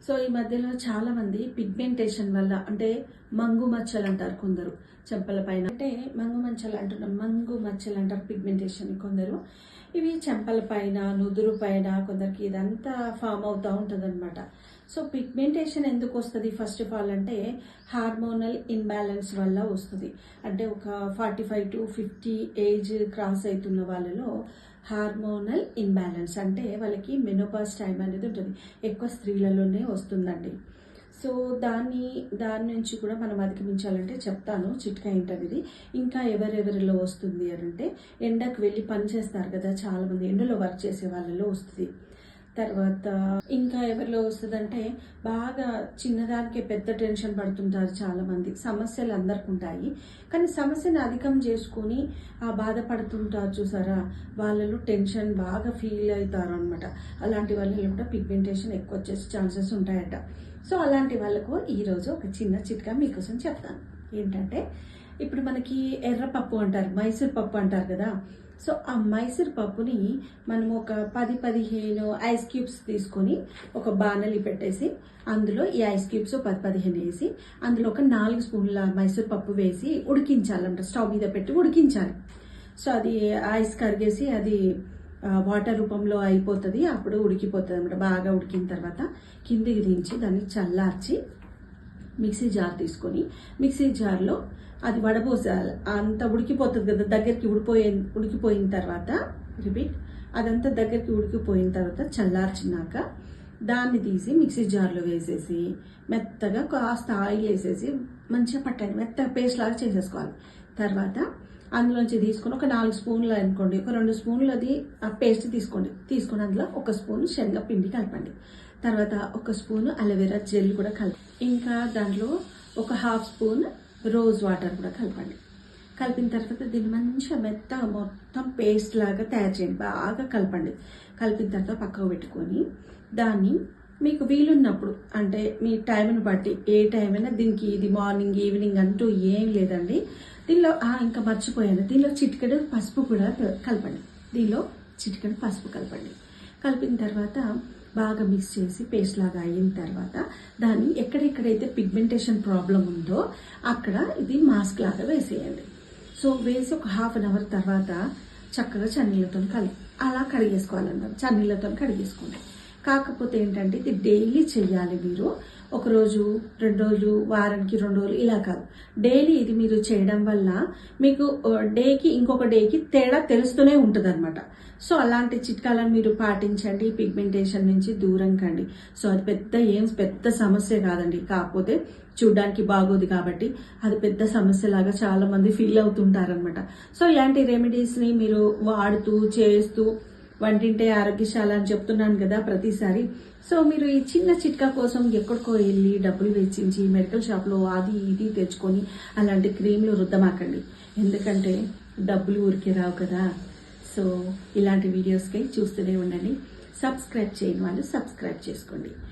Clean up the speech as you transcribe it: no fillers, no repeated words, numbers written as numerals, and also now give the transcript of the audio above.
So ఈ మధ్యలో చాలా మంది పిగ్మెంటేషన్ వల్ల అంటే మంగు మచ్చలు అంటారు కొందరు చెంపల పైన, అంటే మంగు మచ్చలు అంటారు పిగ్మెంటేషన్ కొందరు. ఇవి చెంపల పైన, నుదురు పైన కొందరికి ఇదంతా ఫామ్ అవుతూ ఉంటుంది అనమాట. సో పిగ్మెంటేషన్ ఎందుకు వస్తుంది? ఫస్ట్ ఆఫ్ ఆల్ అంటే హార్మోనల్ ఇన్బ్యాలెన్స్ వల్ల వస్తుంది. అంటే ఒక 45 to 50 ఏజ్ క్రాస్ అవుతున్న వాళ్ళలో హార్మోనల్ ఇన్బ్యాలెన్స్ అంటే వాళ్ళకి మెనోపాజ్ టైం అనేది ఉంటుంది. ఎక్కువ స్త్రీలలోనే వస్తుందండి. సో దాని నుంచి కూడా మనం అధిగమించాలంటే చెప్తాను చిట్కా ఏంటనేది. ఇంకా ఎవరెవరిలో వస్తుంది అని అంటే ఎండకు వెళ్ళి పని చేస్తారు కదా, చాలామంది ఎండలో వర్క్ చేసే వాళ్ళలో వస్తుంది. తర్వాత ఇంకా ఎవరిలో వస్తుందంటే బాగా చిన్నదానికే పెద్ద టెన్షన్ పడుతుంటారు చాలామంది. సమస్యలు అందరికి ఉంటాయి, కానీ సమస్యను అధికం చేసుకొని ఆ బాధపడుతుంటారు చూసారా, వాళ్ళలో టెన్షన్ బాగా ఫీల్ అవుతారు అనమాట. అలాంటి వాళ్ళలో కూడా పిగ్మెంటేషన్ ఎక్కువ వచ్చేసి ఛాన్సెస్ ఉంటాయట. సో అలాంటి వాళ్ళకు ఈరోజు ఒక చిన్న చిట్కా మీకోసం చెప్తాను. ఏంటంటే ఇప్పుడు మనకి ఎర్రపప్పు అంటారు, మైసూర్ పప్పు అంటారు కదా. సో ఆ మైసూర్ పప్పుని మనం ఒక 10-15 ఐస్ క్యూబ్స్ తీసుకొని ఒక బాణలి పెట్టేసి అందులో ఈ ఐస్ క్యూబ్స్ 10-15 వేసి అందులో ఒక 4 స్పూన్ల మైసూర్ పప్పు వేసి ఉడికించాలంట. స్టవ్ మీద పెట్టి ఉడికించాలి. సో అది ఐస్ కరిగేసి అది వాటర్ రూపంలో అయిపోతుంది. అప్పుడు ఉడికిపోతుంది అనమాట. బాగా ఉడికిన తర్వాత కిందికి దించి దాన్ని చల్లార్చి మిక్సీ జార్ తీసుకొని మిక్సీ జార్లో అది వడపోసాలి. అంతా ఉడికిపోతుంది కదా, దగ్గరికి ఉడికిపోయిన తర్వాత అదంతా దగ్గరికి ఉడికిపోయిన తర్వాత చల్లార్చినాక దాన్ని తీసి మిక్సీ జార్లో వేసేసి మెత్తగా కాస్త ఆయిల్ వేసేసి మంచిగా పట్టండి, మెత్తగా పేస్ట్ లాగా చేసేసుకోవాలి. తర్వాత అందులోంచి తీసుకొని ఒక 4 స్పూన్లు అనుకోండి, ఒక 2 స్పూన్లు అది ఆ పేస్ట్ తీసుకొని అందులో 1 స్పూన్ శనగపిండి కలపండి. తర్వాత 1 స్పూన్ అలోవెరా జెల్ కూడా కలపండి. ఇంకా దాంట్లో ఒక 1/2 స్పూన్ రోజ్ వాటర్ కూడా కలపండి. కలిపిన తర్వాత దీన్ని మంచిగా మెత్తగా మొత్తం పేస్ట్ లాగా తయారు చేయండి. బాగా కలపండి. కలిపిన తర్వాత పక్కకు పెట్టుకొని దాన్ని మీకు వీలున్నప్పుడు అంటే మీ టైంని బట్టి ఏ టైం అయినా దీనికి ఇది మార్నింగ్ ఈవినింగ్ అంటూ ఏం లేదండి. దీనిలో ఇంకా మర్చిపోయాను, దీనిలో చిటికెడు పసుపు కూడా కలపండి. కలిపిన తర్వాత బాగా మిక్స్ చేసి పేస్ట్ లాగా అయిన తర్వాత దాన్ని ఎక్కడెక్కడైతే పిగ్మెంటేషన్ ప్రాబ్లం ఉందో అక్కడ ఇది మాస్క్ లాగా వేసేయండి. సో వేసి ఒక 1/2 అవర్ తర్వాత చక్కగా చన్నీళ్ళతో అలా కడిగేసుకోవాలన్నమాట. చన్నీళ్ళతో కడిగేసుకోండి. కాకపోతే ఏంటంటే ఇది డైలీ చెయ్యాలి. మీరు ఒక రోజు 2 రోజులు, వారానికి 2 రోజులు ఇలా కాదు, డైలీ ఇది మీరు చేయడం వల్ల మీకు ఇంకొక డేకి తేడా తెలుస్తూనే ఉంటుంది అనమాట. సో అలాంటి చిట్కాలను మీరు పాటించండి. పిగ్మెంటేషన్ నుంచి దూరం కండి. సో అది పెద్ద సమస్య కాదండి, కాకపోతే చూడ్డానికి బాగోదు కాబట్టి అది పెద్ద సమస్యలాగా చాలా మంది ఫీల్ అవుతుంటారనమాట. సో ఇలాంటి రెమెడీస్ని మీరు వాడుతూ చేస్తూ వంటింటే ఆరోగ్యశాల అని చెప్తున్నాను కదా ప్రతిసారి. సో మీరు ఈ చిన్న చిట్కా కోసం ఎక్కడికో వెళ్ళి డబ్బులు వెచ్చించి మెడికల్ షాప్లో అది ఇది తెచ్చుకొని అలాంటి క్రీమ్లు రుద్దమాకండి. ఎందుకంటే డబ్బులు ఊరికే రావు కదా. సో ఇలాంటి వీడియోస్కి చూస్తూనే ఉండండి. సబ్స్క్రైబ్ చేయని వాళ్ళు సబ్స్క్రైబ్ చేసుకోండి.